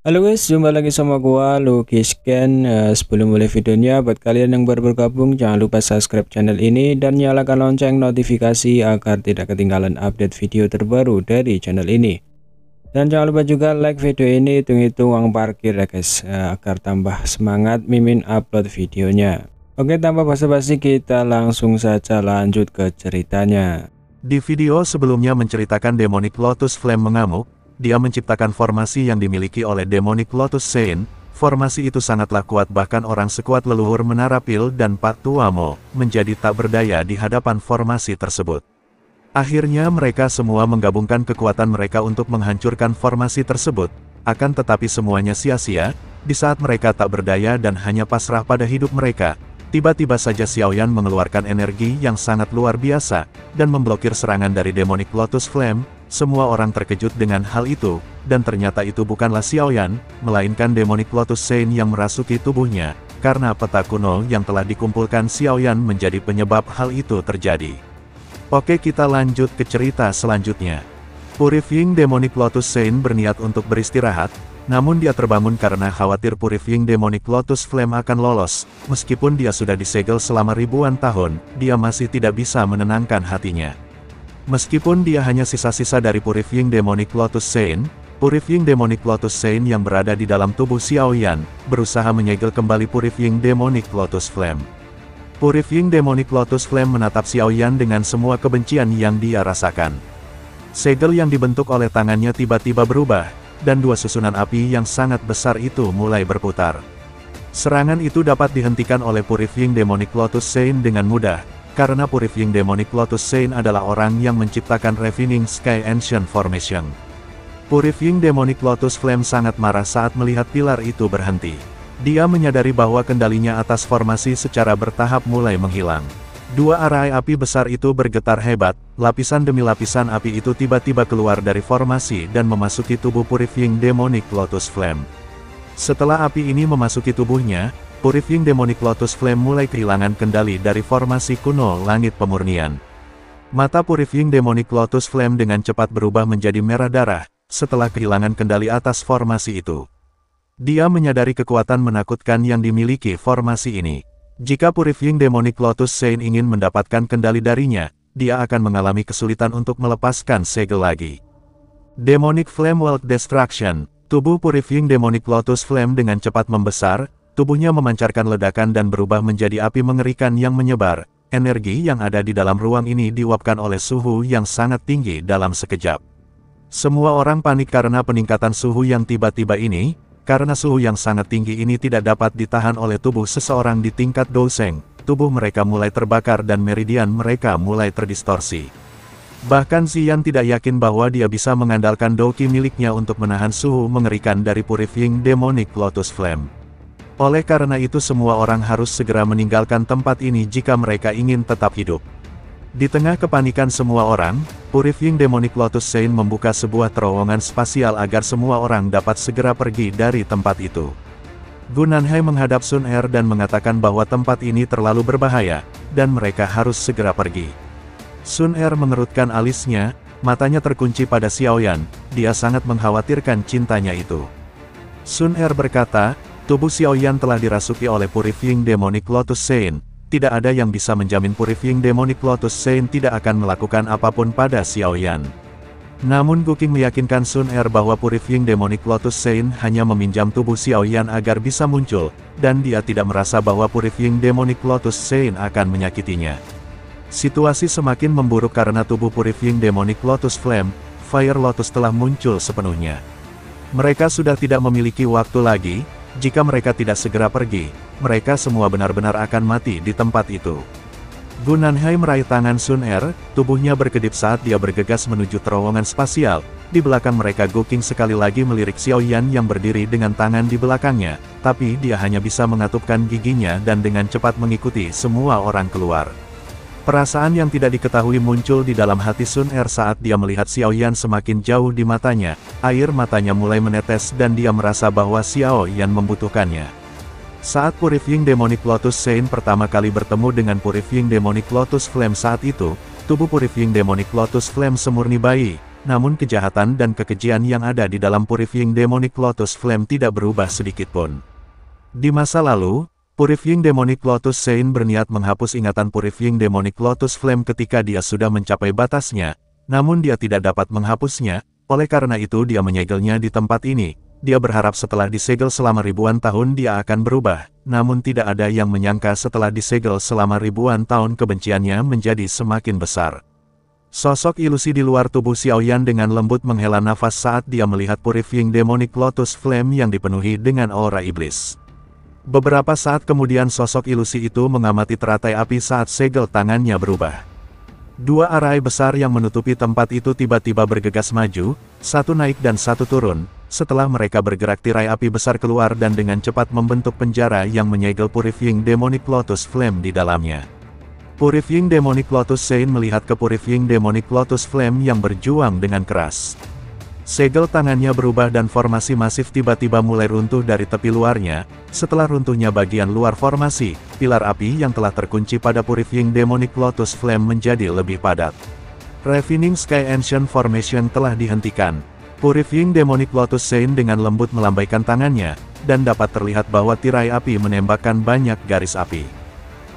Halo guys, jumpa lagi sama gua Lucky Scan. Sebelum mulai videonya, buat kalian yang baru bergabung jangan lupa subscribe channel ini dan nyalakan lonceng notifikasi agar tidak ketinggalan update video terbaru dari channel ini. Dan jangan lupa juga like video ini, hitung-hitung uang parkir ya guys, agar tambah semangat Mimin upload videonya. Oke, tanpa basa-basi kita langsung saja lanjut ke ceritanya. Di video sebelumnya menceritakan Demonic Lotus Flame mengamuk. Dia menciptakan formasi yang dimiliki oleh Demonic Lotus Saint. Formasi itu sangatlah kuat, bahkan orang sekuat leluhur Menara Pil dan Pak Tuamo menjadi tak berdaya di hadapan formasi tersebut. Akhirnya mereka semua menggabungkan kekuatan mereka untuk menghancurkan formasi tersebut. Akan tetapi semuanya sia-sia, di saat mereka tak berdaya dan hanya pasrah pada hidup mereka. Tiba-tiba saja Xiaoyan mengeluarkan energi yang sangat luar biasa, dan memblokir serangan dari Demonic Lotus Flame. Semua orang terkejut dengan hal itu, dan ternyata itu bukanlah Xiaoyan, melainkan Demonic Lotus Saint yang merasuki tubuhnya, karena peta kuno yang telah dikumpulkan Xiaoyan menjadi penyebab hal itu terjadi. Oke, kita lanjut ke cerita selanjutnya. Purifying Demonic Lotus Saint berniat untuk beristirahat, namun dia terbangun karena khawatir Purifying Demonic Lotus Flame akan lolos. Meskipun dia sudah disegel selama ribuan tahun, dia masih tidak bisa menenangkan hatinya. Meskipun dia hanya sisa-sisa dari Purifying Demonic Lotus Saint, Purifying Demonic Lotus Saint yang berada di dalam tubuh Xiaoyan, berusaha menyegel kembali Purifying Demonic Lotus Flame. Purifying Demonic Lotus Flame menatap Xiaoyan dengan semua kebencian yang dia rasakan. Segel yang dibentuk oleh tangannya tiba-tiba berubah, dan dua susunan api yang sangat besar itu mulai berputar. Serangan itu dapat dihentikan oleh Purifying Demonic Lotus Saint dengan mudah, karena Purifying Demonic Lotus Saint adalah orang yang menciptakan Ravening Sky Ancient Formation. Purifying Demonic Lotus Flame sangat marah saat melihat pilar itu berhenti. Dia menyadari bahwa kendalinya atas formasi secara bertahap mulai menghilang. Dua arai api besar itu bergetar hebat, lapisan demi lapisan api itu tiba-tiba keluar dari formasi dan memasuki tubuh Purifying Demonic Lotus Flame. Setelah api ini memasuki tubuhnya, Purifying Demonic Lotus Flame mulai kehilangan kendali dari formasi kuno Langit Pemurnian. Mata Purifying Demonic Lotus Flame dengan cepat berubah menjadi merah darah, setelah kehilangan kendali atas formasi itu. Dia menyadari kekuatan menakutkan yang dimiliki formasi ini. Jika Purifying Demonic Lotus Saint ingin mendapatkan kendali darinya, dia akan mengalami kesulitan untuk melepaskan segel lagi. Demonic Flame World Destruction. Tubuh Purifying Demonic Lotus Flame dengan cepat membesar. Tubuhnya memancarkan ledakan dan berubah menjadi api mengerikan yang menyebar. Energi yang ada di dalam ruang ini diuapkan oleh suhu yang sangat tinggi dalam sekejap. Semua orang panik karena peningkatan suhu yang tiba-tiba ini, karena suhu yang sangat tinggi ini tidak dapat ditahan oleh tubuh seseorang di tingkat Douseng. Tubuh mereka mulai terbakar dan meridian mereka mulai terdistorsi. Bahkan Xian tidak yakin bahwa dia bisa mengandalkan Douqi miliknya untuk menahan suhu mengerikan dari Purifying Demonic Lotus Flame. Oleh karena itu semua orang harus segera meninggalkan tempat ini jika mereka ingin tetap hidup. Di tengah kepanikan semua orang, Purifying Demonic Lotus Saint membuka sebuah terowongan spasial agar semua orang dapat segera pergi dari tempat itu. Gunanhai menghadap Sun Er dan mengatakan bahwa tempat ini terlalu berbahaya, dan mereka harus segera pergi. Sun Er mengerutkan alisnya, matanya terkunci pada Xiaoyan, dia sangat mengkhawatirkan cintanya itu. Sun Er berkata, tubuh Xiaoyan telah dirasuki oleh Purifying Demonic Lotus Saint. Tidak ada yang bisa menjamin Purifying Demonic Lotus Saint tidak akan melakukan apapun pada Xiaoyan. Namun Guqing meyakinkan Sun Er bahwa Purifying Demonic Lotus Saint hanya meminjam tubuh Xiaoyan agar bisa muncul, dan dia tidak merasa bahwa Purifying Demonic Lotus Saint akan menyakitinya. Situasi semakin memburuk karena tubuh Purifying Demonic Lotus Flame, Fire Lotus telah muncul sepenuhnya. Mereka sudah tidak memiliki waktu lagi. Jika mereka tidak segera pergi, mereka semua benar-benar akan mati di tempat itu. Gunanhai meraih tangan Sun Er, tubuhnya berkedip saat dia bergegas menuju terowongan spasial. Di belakang mereka Guqing sekali lagi melirik Xiaoyan yang berdiri dengan tangan di belakangnya, tapi dia hanya bisa mengatupkan giginya dan dengan cepat mengikuti semua orang keluar. Perasaan yang tidak diketahui muncul di dalam hati Sun Er saat dia melihat Xiaoyan semakin jauh di matanya. Air matanya mulai menetes dan dia merasa bahwa Xiaoyan membutuhkannya. Saat Purifying Demonic Lotus Saint pertama kali bertemu dengan Purifying Demonic Lotus Flame saat itu, tubuh Purifying Demonic Lotus Flame semurni bayi, namun kejahatan dan kekejian yang ada di dalam Purifying Demonic Lotus Flame tidak berubah sedikitpun. Di masa lalu, Purifying Demonic Lotus Sein berniat menghapus ingatan Purifying Demonic Lotus Flame ketika dia sudah mencapai batasnya, namun dia tidak dapat menghapusnya, oleh karena itu dia menyegelnya di tempat ini. Dia berharap setelah disegel selama ribuan tahun dia akan berubah, namun tidak ada yang menyangka setelah disegel selama ribuan tahun kebenciannya menjadi semakin besar. Sosok ilusi di luar tubuh Xiaoyan dengan lembut menghela nafas saat dia melihat Purifying Demonic Lotus Flame yang dipenuhi dengan aura iblis. Beberapa saat kemudian sosok ilusi itu mengamati teratai api saat segel tangannya berubah. Dua arai besar yang menutupi tempat itu tiba-tiba bergegas maju, satu naik dan satu turun. Setelah mereka bergerak tirai api besar keluar dan dengan cepat membentuk penjara yang menyegel Purifying Demonic Lotus Flame di dalamnya. Purifying Demonic Lotus Sein melihat ke Purifying Demonic Lotus Flame yang berjuang dengan keras. Segel tangannya berubah dan formasi masif tiba-tiba mulai runtuh dari tepi luarnya. Setelah runtuhnya bagian luar formasi, pilar api yang telah terkunci pada Purifying Demonic Lotus Flame menjadi lebih padat. Ravening Sky Ancient Formation telah dihentikan. Purifying Demonic Lotus Sein dengan lembut melambaikan tangannya, dan dapat terlihat bahwa tirai api menembakkan banyak garis api.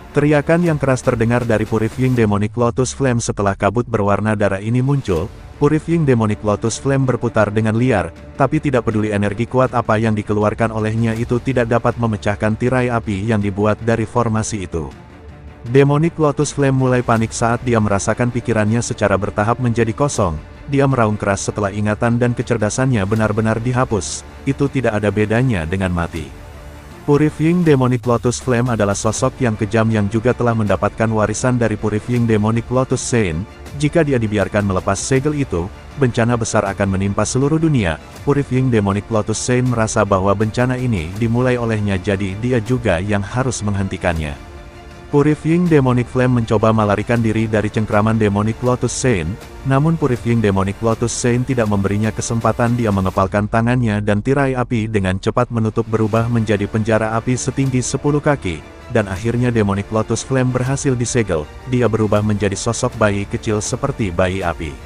Teriakan yang keras terdengar dari Purifying Demonic Lotus Flame setelah kabut berwarna darah ini muncul. Purifying Demonic Lotus Flame berputar dengan liar, tapi tidak peduli energi kuat apa yang dikeluarkan olehnya itu tidak dapat memecahkan tirai api yang dibuat dari formasi itu. Demonic Lotus Flame mulai panik saat dia merasakan pikirannya secara bertahap menjadi kosong. Dia meraung keras setelah ingatan dan kecerdasannya benar-benar dihapus. Itu tidak ada bedanya dengan mati. Purifying Demonic Lotus Flame adalah sosok yang kejam yang juga telah mendapatkan warisan dari Purifying Demonic Lotus Sein. Jika dia dibiarkan melepas segel itu, bencana besar akan menimpa seluruh dunia. Purifying Demonic Lotus Sein merasa bahwa bencana ini dimulai olehnya, jadi dia juga yang harus menghentikannya. Purifying Demonic Flame mencoba melarikan diri dari cengkraman Demonic Lotus Sein, namun Purifying Demonic Lotus Sein tidak memberinya kesempatan. Dia mengepalkan tangannya dan tirai api dengan cepat menutup berubah menjadi penjara api setinggi 10 kaki, dan akhirnya Demonic Lotus Flame berhasil disegel. Dia berubah menjadi sosok bayi kecil seperti bayi api.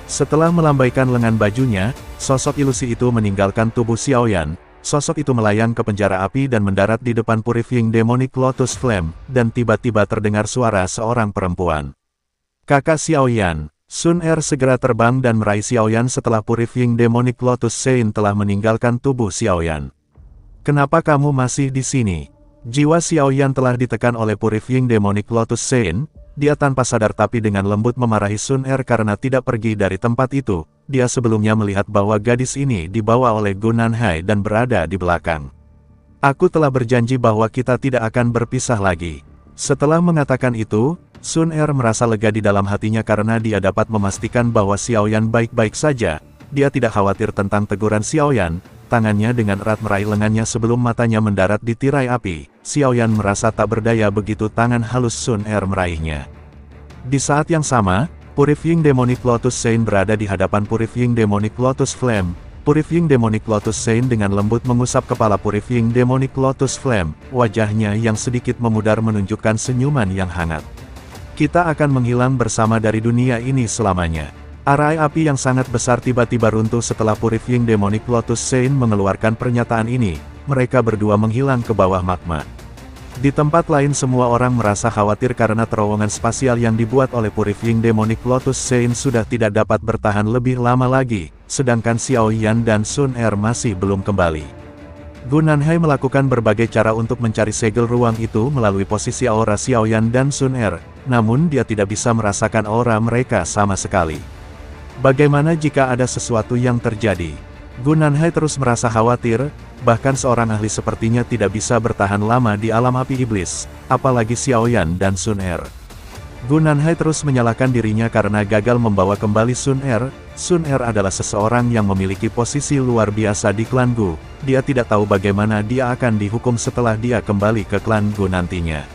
Setelah melambaikan lengan bajunya, sosok ilusi itu meninggalkan tubuh Xiaoyan. Sosok itu melayang ke penjara api dan mendarat di depan Purifying Demonic Lotus Flame, dan tiba-tiba terdengar suara seorang perempuan. Kakak Xiaoyan. Sun Er segera terbang dan meraih Xiaoyan setelah Purifying Demonic Lotus Sein telah meninggalkan tubuh Xiaoyan. Kenapa kamu masih di sini? Jiwa Xiaoyan telah ditekan oleh Purifying Demonic Lotus Sein. Dia tanpa sadar tapi dengan lembut memarahi Sun Er karena tidak pergi dari tempat itu. Dia sebelumnya melihat bahwa gadis ini dibawa oleh Gu Nanhai dan berada di belakang. Aku telah berjanji bahwa kita tidak akan berpisah lagi. Setelah mengatakan itu, Sun Er merasa lega di dalam hatinya karena dia dapat memastikan bahwa Xiaoyan baik-baik saja. Dia tidak khawatir tentang teguran Xiaoyan. Tangannya dengan erat meraih lengannya sebelum matanya mendarat di tirai api. Xiaoyan merasa tak berdaya begitu tangan halus Sun Er meraihnya. Di saat yang sama, Purifying Demonic Lotus Sein berada di hadapan Purifying Demonic Lotus Flame. Purifying Demonic Lotus Sein dengan lembut mengusap kepala Purifying Demonic Lotus Flame. Wajahnya yang sedikit memudar menunjukkan senyuman yang hangat. Kita akan menghilang bersama dari dunia ini selamanya. Arai api yang sangat besar tiba-tiba runtuh setelah Purifying Demonic Lotus Sein mengeluarkan pernyataan ini. Mereka berdua menghilang ke bawah magma. Di tempat lain semua orang merasa khawatir karena terowongan spasial yang dibuat oleh Purifying Demonic Lotus Sein sudah tidak dapat bertahan lebih lama lagi, sedangkan Xiaoyan dan Sun Er masih belum kembali. Gu Nanhai melakukan berbagai cara untuk mencari segel ruang itu melalui posisi aura Xiaoyan dan Sun Er, namun dia tidak bisa merasakan aura mereka sama sekali. Bagaimana jika ada sesuatu yang terjadi? Gu Nanhai terus merasa khawatir, bahkan seorang ahli sepertinya tidak bisa bertahan lama di alam api iblis, apalagi Xiaoyan dan Sun Er. Gu Nanhai terus menyalahkan dirinya karena gagal membawa kembali Sun Er. Sun Er adalah seseorang yang memiliki posisi luar biasa di klan Gu. Dia tidak tahu bagaimana dia akan dihukum setelah dia kembali ke klan Gu nantinya.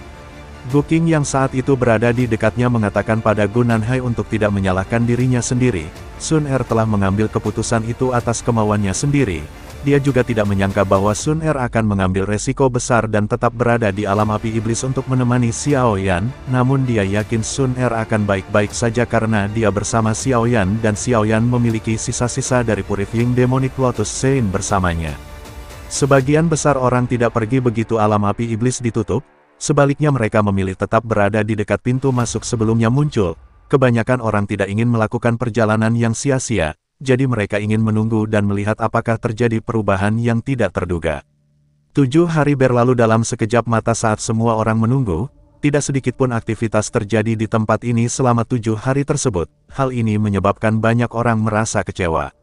Gu Qing yang saat itu berada di dekatnya mengatakan pada Gu Nanhai untuk tidak menyalahkan dirinya sendiri. Sun Er telah mengambil keputusan itu atas kemauannya sendiri. dia juga tidak menyangka bahwa Sun Er akan mengambil resiko besar dan tetap berada di alam api iblis untuk menemani Xiao Yan, namun dia yakin Sun Er akan baik-baik saja karena dia bersama Xiao Yan dan Xiao Yan memiliki sisa-sisa dari Purifying Demonic Lotus Sein bersamanya. Sebagian besar orang tidak pergi begitu alam api iblis ditutup, sebaliknya mereka memilih tetap berada di dekat pintu masuk sebelumnya muncul. Kebanyakan orang tidak ingin melakukan perjalanan yang sia-sia, jadi mereka ingin menunggu dan melihat apakah terjadi perubahan yang tidak terduga. 7 hari berlalu dalam sekejap mata saat semua orang menunggu, tidak sedikit pun aktivitas terjadi di tempat ini selama 7 hari tersebut. Hal ini menyebabkan banyak orang merasa kecewa.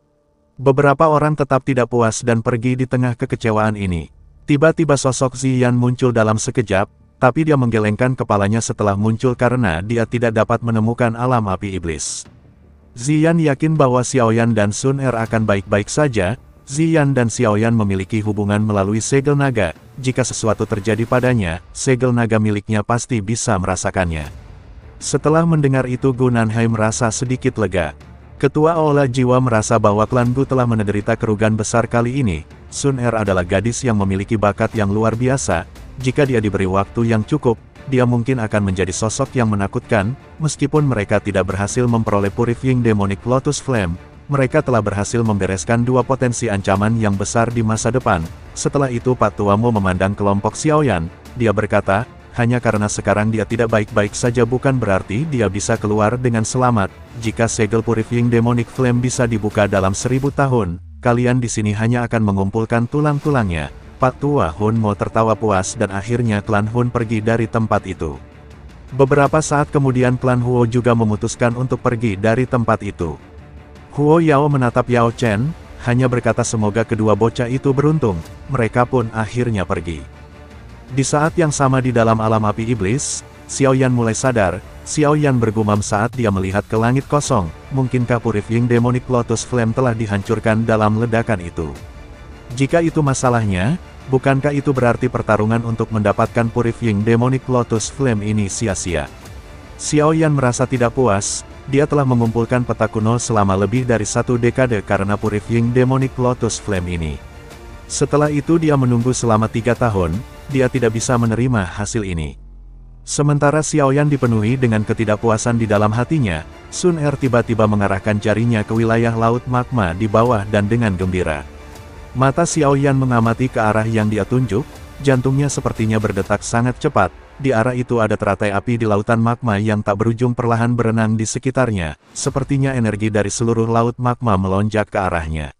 Beberapa orang tetap tidak puas dan pergi di tengah kekecewaan ini. Tiba-tiba sosok Ziyan muncul dalam sekejap, tapi dia menggelengkan kepalanya setelah muncul karena dia tidak dapat menemukan alam api iblis. Ziyan yakin bahwa Xiao Yan dan Sun Er akan baik-baik saja. Ziyan dan Xiao Yan memiliki hubungan melalui segel naga. Jika sesuatu terjadi padanya, segel naga miliknya pasti bisa merasakannya. Setelah mendengar itu Gu Nanhai merasa sedikit lega. Ketua Aula Jiwa merasa bahwa klan Gu telah menderita kerugian besar kali ini. Sun Er adalah gadis yang memiliki bakat yang luar biasa. Jika dia diberi waktu yang cukup, dia mungkin akan menjadi sosok yang menakutkan. Meskipun mereka tidak berhasil memperoleh Purifying Demonic Lotus Flame, mereka telah berhasil membereskan 2 potensi ancaman yang besar di masa depan. Setelah itu Pak Tuamo memandang kelompok Xiao Yan. Dia berkata, hanya karena sekarang dia tidak baik-baik saja bukan berarti dia bisa keluar dengan selamat. Jika segel Purifying Demonic Flame bisa dibuka dalam 1000 tahun, kalian di sini hanya akan mengumpulkan tulang-tulangnya. Pak Tua Hun Mo tertawa puas dan akhirnya klan Hun pergi dari tempat itu. Beberapa saat kemudian klan Huo juga memutuskan untuk pergi dari tempat itu. Huo Yao menatap Yao Chen, hanya berkata semoga kedua bocah itu beruntung. Mereka pun akhirnya pergi. Di saat yang sama di dalam alam api iblis, Xiao Yan mulai sadar. Xiao Yan bergumam saat dia melihat ke langit kosong. Mungkinkah Purifying Demonic Lotus Flame telah dihancurkan dalam ledakan itu? Jika itu masalahnya, bukankah itu berarti pertarungan untuk mendapatkan Purifying Demonic Lotus Flame ini sia-sia? Xiao Yan merasa tidak puas, dia telah mengumpulkan peta kuno selama lebih dari 1 dekade karena Purifying Demonic Lotus Flame ini. Setelah itu dia menunggu selama 3 tahun, dia tidak bisa menerima hasil ini. Sementara Xiao Yan dipenuhi dengan ketidakpuasan di dalam hatinya, Sun Er tiba-tiba mengarahkan jarinya ke wilayah laut magma di bawah dan dengan gembira. Mata Xiao Yan mengamati ke arah yang dia tunjuk, jantungnya sepertinya berdetak sangat cepat. Di arah itu ada teratai api di lautan magma yang tak berujung perlahan berenang di sekitarnya, sepertinya energi dari seluruh laut magma melonjak ke arahnya.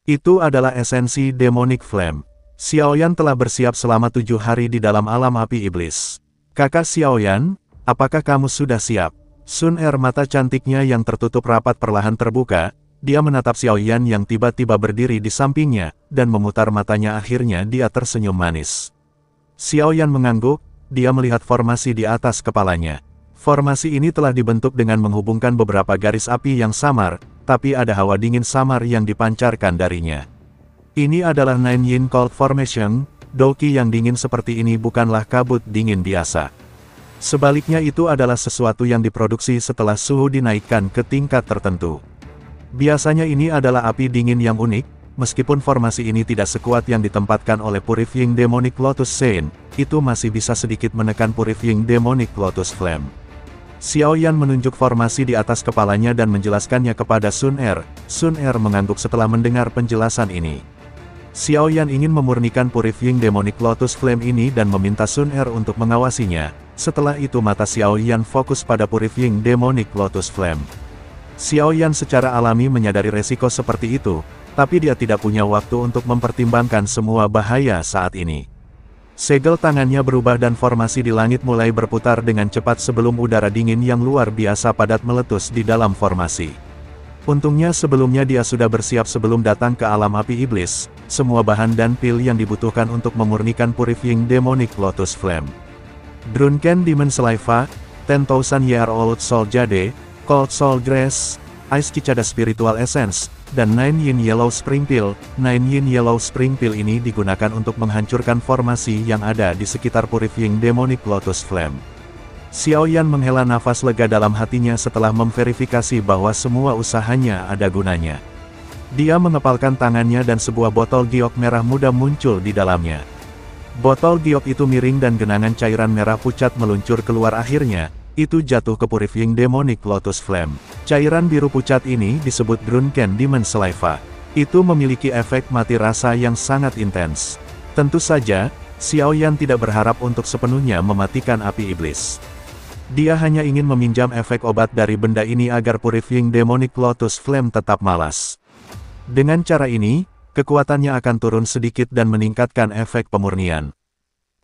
Itu adalah esensi Demonic Flame. Xiao Yan telah bersiap selama 7 hari di dalam alam api iblis. Kakak Xiao Yan, apakah kamu sudah siap? Sun Er mata cantiknya yang tertutup rapat perlahan terbuka. Dia menatap Xiao Yan yang tiba-tiba berdiri di sampingnya, dan memutar matanya akhirnya dia tersenyum manis. Xiao Yan mengangguk, dia melihat formasi di atas kepalanya. Formasi ini telah dibentuk dengan menghubungkan beberapa garis api yang samar, tapi ada hawa dingin samar yang dipancarkan darinya. Ini adalah Nine Yin Cold Formation, Doki yang dingin seperti ini bukanlah kabut dingin biasa. Sebaliknya itu adalah sesuatu yang diproduksi setelah suhu dinaikkan ke tingkat tertentu. Biasanya ini adalah api dingin yang unik, meskipun formasi ini tidak sekuat yang ditempatkan oleh Purifying Demonic Lotus Sein, itu masih bisa sedikit menekan Purifying Demonic Lotus Flame. Xiao Yan menunjuk formasi di atas kepalanya dan menjelaskannya kepada Sun Er. Sun Er mengangguk setelah mendengar penjelasan ini. Xiao Yan ingin memurnikan Purifying Demonic Lotus Flame ini dan meminta Sun Er untuk mengawasinya. Setelah itu mata Xiao Yan fokus pada Purifying Demonic Lotus Flame. Xiao Yan secara alami menyadari resiko seperti itu, tapi dia tidak punya waktu untuk mempertimbangkan semua bahaya saat ini. Segel tangannya berubah dan formasi di langit mulai berputar dengan cepat sebelum udara dingin yang luar biasa padat meletus di dalam formasi. Untungnya sebelumnya dia sudah bersiap sebelum datang ke alam api iblis, semua bahan dan pil yang dibutuhkan untuk memurnikan Purifying Demonic Lotus Flame. Drunken Demon Saliva, 10,000 Year Old Soul Jade, Cold Soul Grace, Ice Cicada Spiritual Essence, dan Nine Yin Yellow Spring Pill. Nine Yin Yellow Spring Pill ini digunakan untuk menghancurkan formasi yang ada di sekitar Purifying Demonic Lotus Flame. Xiao Yan menghela nafas lega dalam hatinya setelah memverifikasi bahwa semua usahanya ada gunanya. Dia mengepalkan tangannya dan sebuah botol giok merah muda muncul di dalamnya. Botol giok itu miring dan genangan cairan merah pucat meluncur keluar, akhirnya itu jatuh ke Purifying Demonic Lotus Flame. Cairan biru pucat ini disebut Drunken Demon Saliva. Itu memiliki efek mati rasa yang sangat intens. Tentu saja, Xiao Yan tidak berharap untuk sepenuhnya mematikan api iblis. Dia hanya ingin meminjam efek obat dari benda ini agar Purifying Demonic Lotus Flame tetap malas. Dengan cara ini, kekuatannya akan turun sedikit dan meningkatkan efek pemurnian.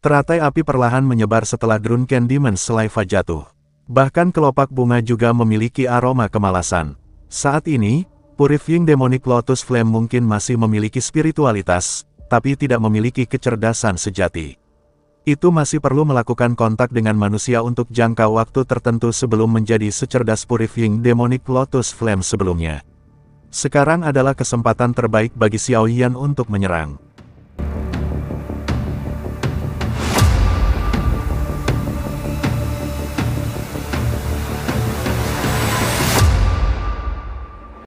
Teratai api perlahan menyebar setelah Drunken Demon Saliva jatuh. Bahkan kelopak bunga juga memiliki aroma kemalasan. Saat ini, Purifying Demonic Lotus Flame mungkin masih memiliki spiritualitas, tapi tidak memiliki kecerdasan sejati. Itu masih perlu melakukan kontak dengan manusia untuk jangka waktu tertentu sebelum menjadi secerdas Purifying Demonic Lotus Flame sebelumnya. Sekarang adalah kesempatan terbaik bagi Xiao Yan untuk menyerang.